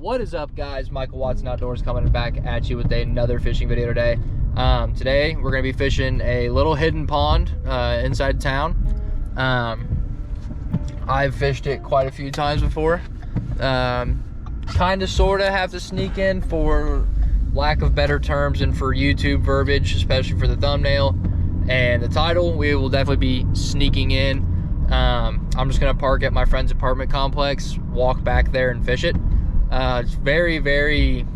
What is up, guys? Michael Watson Outdoors coming back at you with another fishing video today. Today we're going to be fishing a little hidden pond inside town. I've fished it quite a few times before. Kind of sort of have to sneak in for lack of better terms and for YouTube verbiage, especially for the thumbnail and the title. We will definitely be sneaking in. I'm just gonna park at my friend's apartment complex, walk back there and fish it. It's very, very,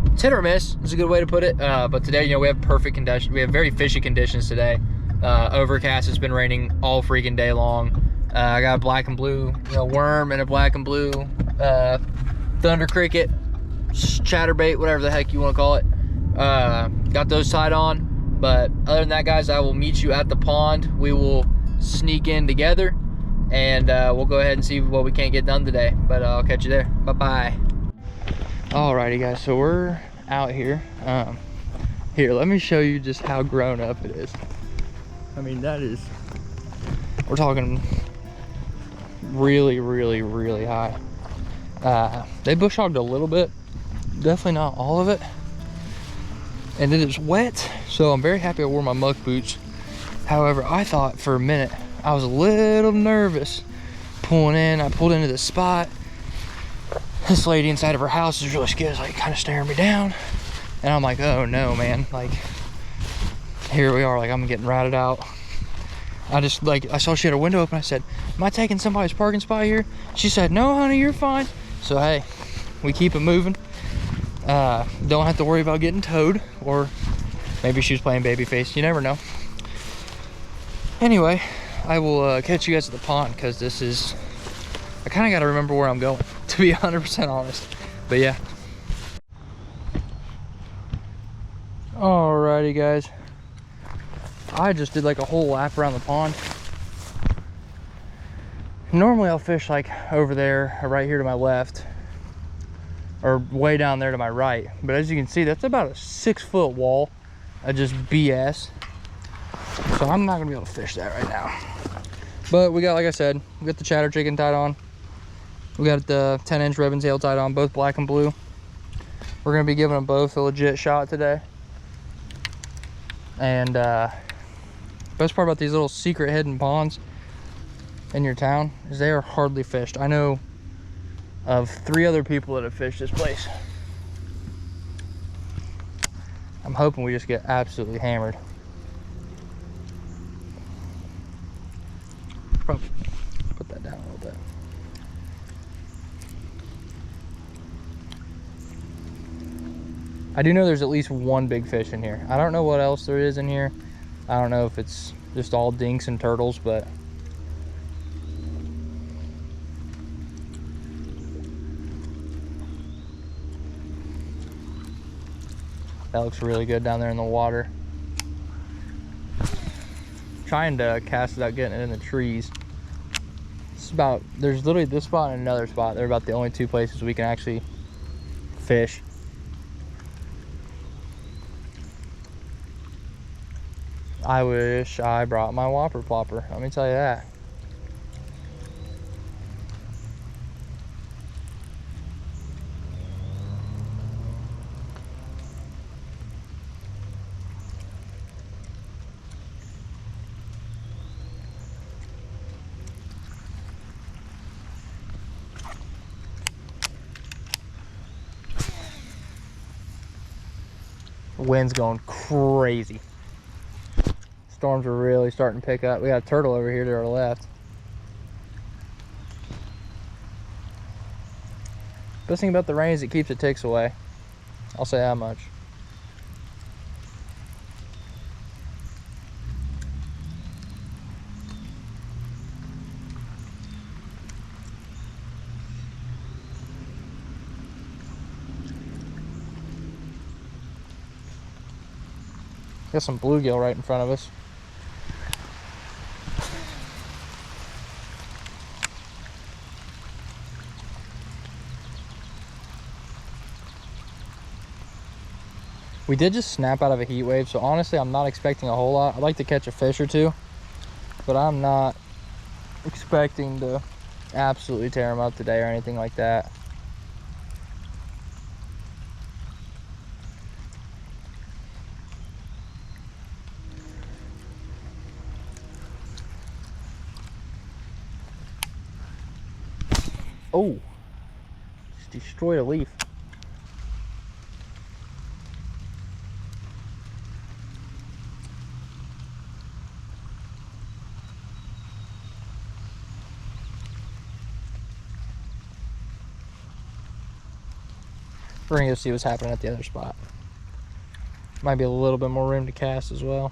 it's hit or miss is a good way to put it. But today, you know, we have perfect conditions. We have very fishy conditions today. Overcast. It's been raining all freaking day long. I got a black and blue, you know, worm and a black and blue thunder cricket, chatterbait, whatever the heck you want to call it. Got those tied on. But other than that, guys, I will meet you at the pond. We will sneak in together, and we'll go ahead and see what we can't get done today. But I'll catch you there. Bye-bye. Alrighty, guys, so we're out here. Here, let me show you just how grown up it is. I mean, that is, we're talking really, really, really high. They bush hogged a little bit, definitely not all of it. And it is wet, so I'm very happy I wore my muck boots. However, I thought for a minute, I was a little nervous pulling in. I pulled into this spot. This lady inside of her house is really scared, like kind of staring me down. And I'm like, oh no, man. Like, here we are, like I'm getting routed out. I just, like, I saw she had a window open. I said, am I taking somebody's parking spot here? She said, no, honey, you're fine. So, hey, we keep it moving. Don't have to worry about getting towed, or maybe she was playing babyface. You never know. Anyway, I will catch you guys at the pond, because this is, I kind of got to remember where I'm going, to be 100% honest. But yeah. Alrighty, guys. I just did like a whole lap around the pond. Normally I'll fish like over there, or right here to my left, or way down there to my right. But as you can see, that's about a 6-foot wall of just BS. So I'm not gonna be able to fish that right now. But we got, like I said, we got the chatter chicken tied on. We got the 10-inch ribbon tail tied on, both black and blue. We're gonna be giving them both a legit shot today. And best part about these little secret hidden ponds in your town is they are hardly fished. I know of 3 other people that have fished this place. I'm hoping we just get absolutely hammered. Probably put that down a little bit. I do know there's at least one big fish in here. I don't know what else there is in here. I don't know if it's just all dinks and turtles, but that looks really good down there in the water. Trying to cast it out, getting it in the trees. It's about, there's literally this spot and another spot. They're about the only 2 places we can actually fish. I wish I brought my whopper plopper, let me tell you that. Wind's going crazy. Storms are really starting to pick up. We got a turtle over here to our left. Best thing about the rain is it keeps the ticks away. I'll say that much. Got some bluegill right in front of us. We did just snap out of a heat wave, so honestly I'm not expecting a whole lot. I'd like to catch a fish or two, but I'm not expecting to absolutely tear them up today or anything like that. Oh, just destroyed a leaf. We're gonna go see what's happening at the other spot. Might be a little bit more room to cast as well.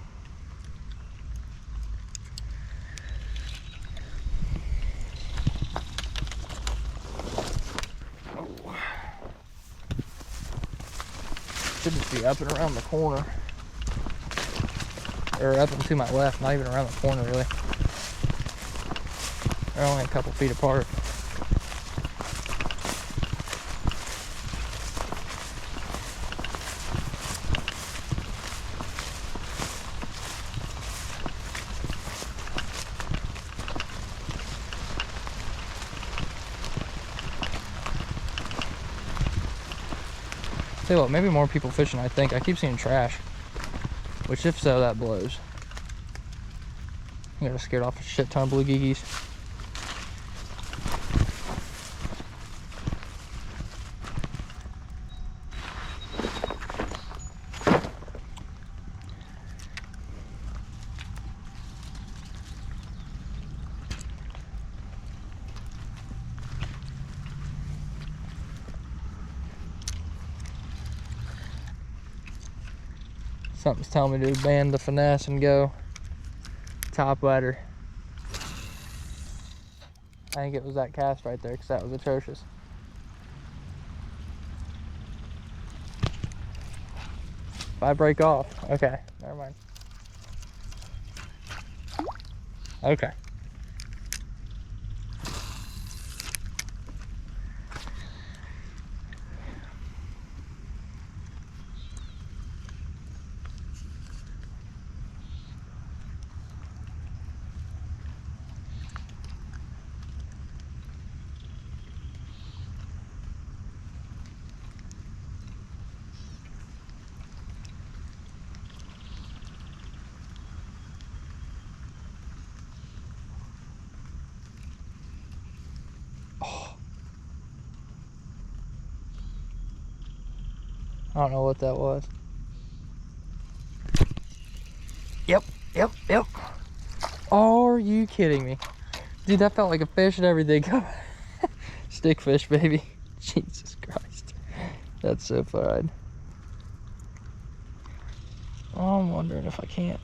Should just be up and around the corner. Or up and to my left, not even around the corner really. They're only a couple feet apart. Tell you what, maybe more people fishing, I think. I keep seeing trash. Which, if so, that blows. I got scared off a shit ton of blue geekies. Something's telling me to ban the finesse and go top ladder. I think it was that cast right there because that was atrocious. If I break off, okay, never mind. Okay. I don't know what that was. Yep. Are you kidding me? Dude, that felt like a fish and everything. Stick fish, baby. Jesus Christ. That's so fun. Oh, I'm wondering if I can't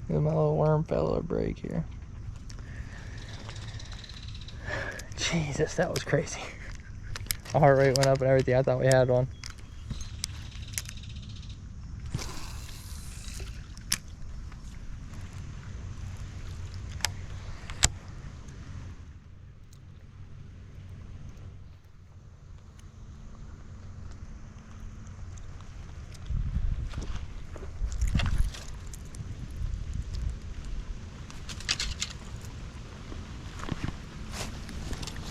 give my little worm fellow a break here. Jesus, that was crazy. My heart rate went up and everything. I thought we had one.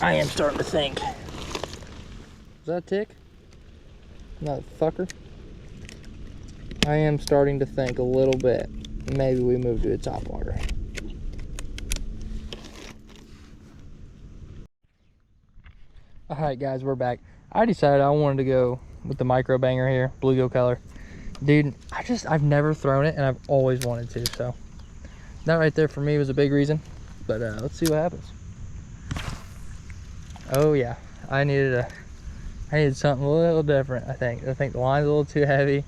I am starting to think. Is that a tick? That fucker? I am starting to think a little bit. Maybe we move to a top water. Alright guys, we're back. I decided I wanted to go with the micro banger here, bluegill color. Dude, I've never thrown it and I've always wanted to, so that right there for me was a big reason. But let's see what happens. Oh yeah, I needed something a little different. I think the line's a little too heavy,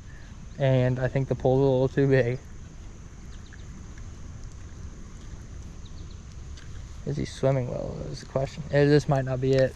and I think the pole's a little too big. Is he swimming well? Is the question. This might not be it.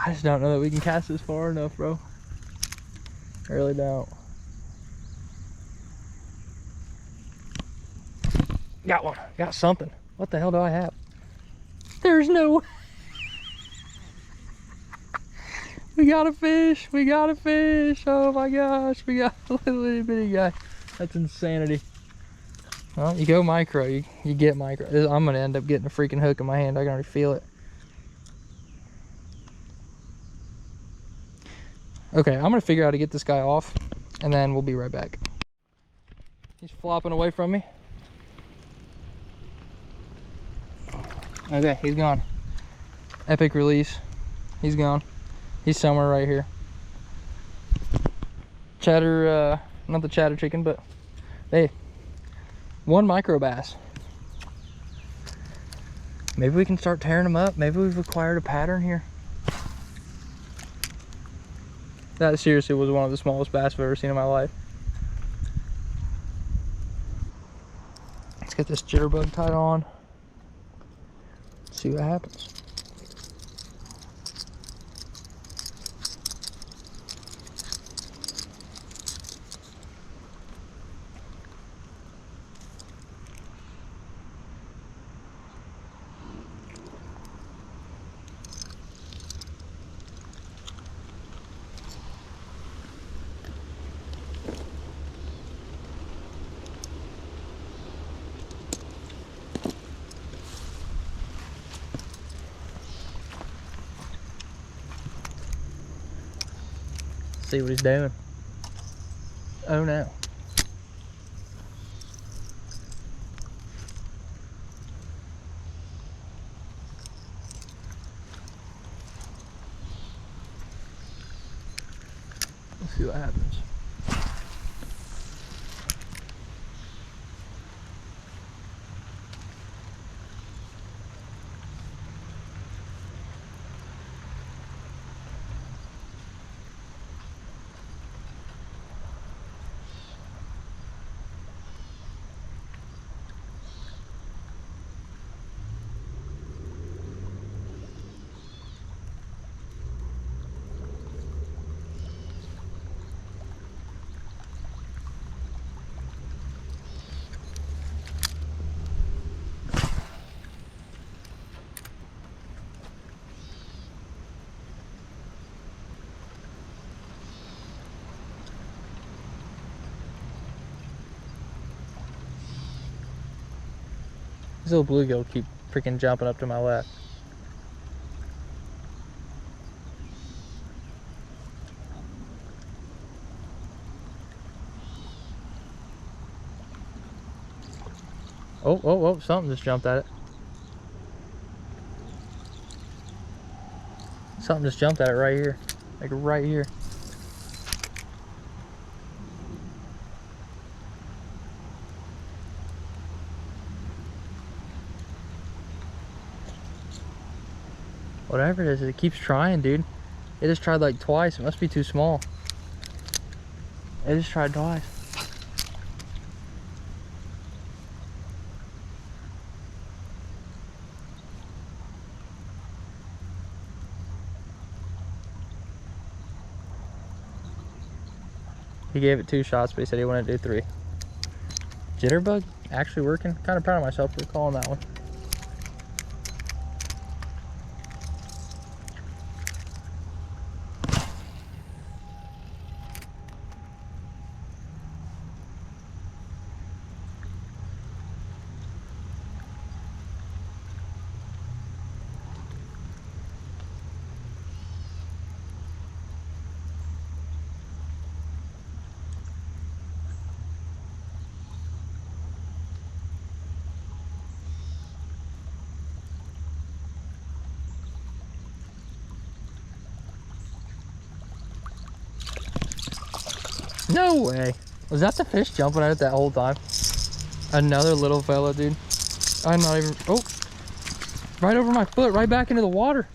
I just don't know that we can cast this far enough, bro. I really don't. Got one. Got something. What the hell do I have? There's no... We got a fish. We got a fish. Oh my gosh. We got a little bitty guy. That's insanity. Well, you go micro. You get micro. I'm going to end up getting a freaking hook in my hand. I can already feel it. Okay, I'm going to figure out how to get this guy off, and then we'll be right back. He's flopping away from me. Okay, he's gone. Epic release. He's gone. He's somewhere right here. Chatter, not the chatter chicken, but hey, one micro bass. Maybe we can start tearing them up. Maybe we've acquired a pattern here. That seriously was one of the smallest bass I've ever seen in my life. Let's get this jitterbug tied on. See what happens. See what he's doing. Oh no. Let's see what happens. These little bluegill keep freaking jumping up to my left. Oh, something just jumped at it. Something just jumped at it right here. Like right here. Whatever it is, it keeps trying, dude. It just tried like twice. It must be too small. It just tried twice. He gave it 2 shots, but he said he wanted to do 3. Jitterbug actually working. Kind of proud of myself for calling that one. No way. Was that the fish jumping at it that whole time? Another little fella, dude. I'm not even... Oh! Right over my foot, right back into the water.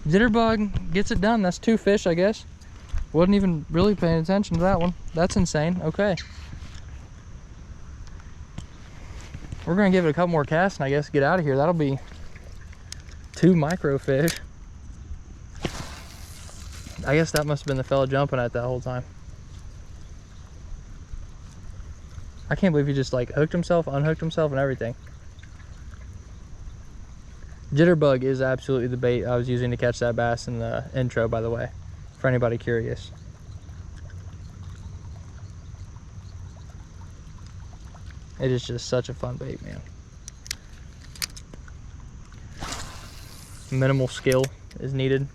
Jitterbug gets it done. That's 2 fish, I guess. Wasn't even really paying attention to that one. That's insane. Okay. We're going to give it a couple more casts and I guess get out of here. That'll be 2 micro fish. I guess that must have been the fella jumping at that whole time. I can't believe he just like hooked himself, unhooked himself, and everything. Jitterbug is absolutely the bait I was using to catch that bass in the intro, by the way, for anybody curious. It is just such a fun bait, man. Minimal skill is needed.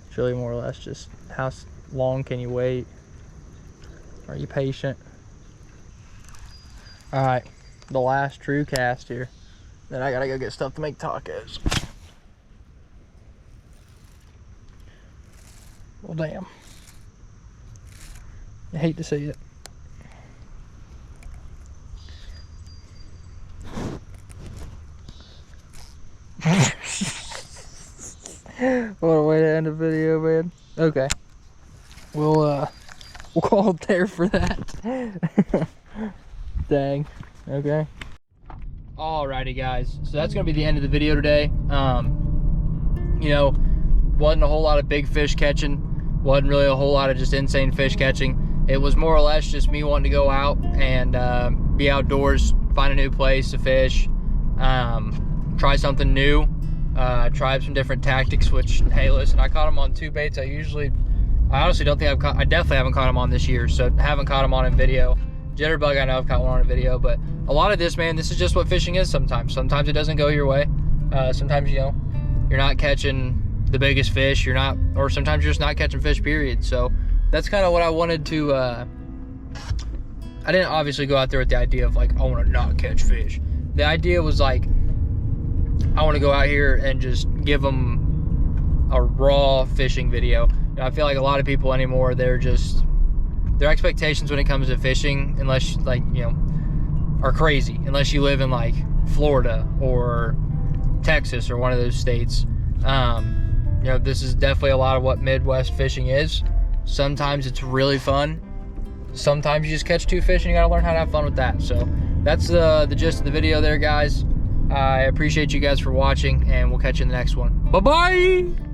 It's really more or less just how long can you wait? Are you patient? All right, the last true cast here. Then I gotta go get stuff to make tacos. Well, damn. I hate to see it. What a way to end a video, man. Okay. We'll call it there for that. Dang. Okay. Alrighty, guys. So that's gonna be the end of the video today. You know, wasn't a whole lot of big fish catching. Wasn't really a whole lot of just insane fish catching. It was more or less just me wanting to go out and be outdoors, find a new place to fish, try something new, try some different tactics. Which, hey, listen, I caught them on 2 baits. I honestly don't think I definitely haven't caught them on this year, so haven't caught them on in video. Jitterbug, I know I've caught one on a video, but a lot of this, man, this is just what fishing is sometimes. Sometimes it doesn't go your way. Sometimes, you know, you're not catching the biggest fish, or sometimes you're just not catching fish, period. So that's kind of what I wanted to, I didn't obviously go out there with the idea of like, I want to not catch fish. The idea was like, I want to go out here and just give them a raw fishing video. You know, I feel like a lot of people anymore, their expectations when it comes to fishing, unless like, you know, are crazy. Unless you live in like Florida or Texas or one of those states. You know, this is definitely a lot of what Midwest fishing is. Sometimes it's really fun. Sometimes you just catch 2 fish and you gotta learn how to have fun with that. So that's the gist of the video there, guys. I appreciate you guys for watching, and we'll catch you in the next one. Bye-bye!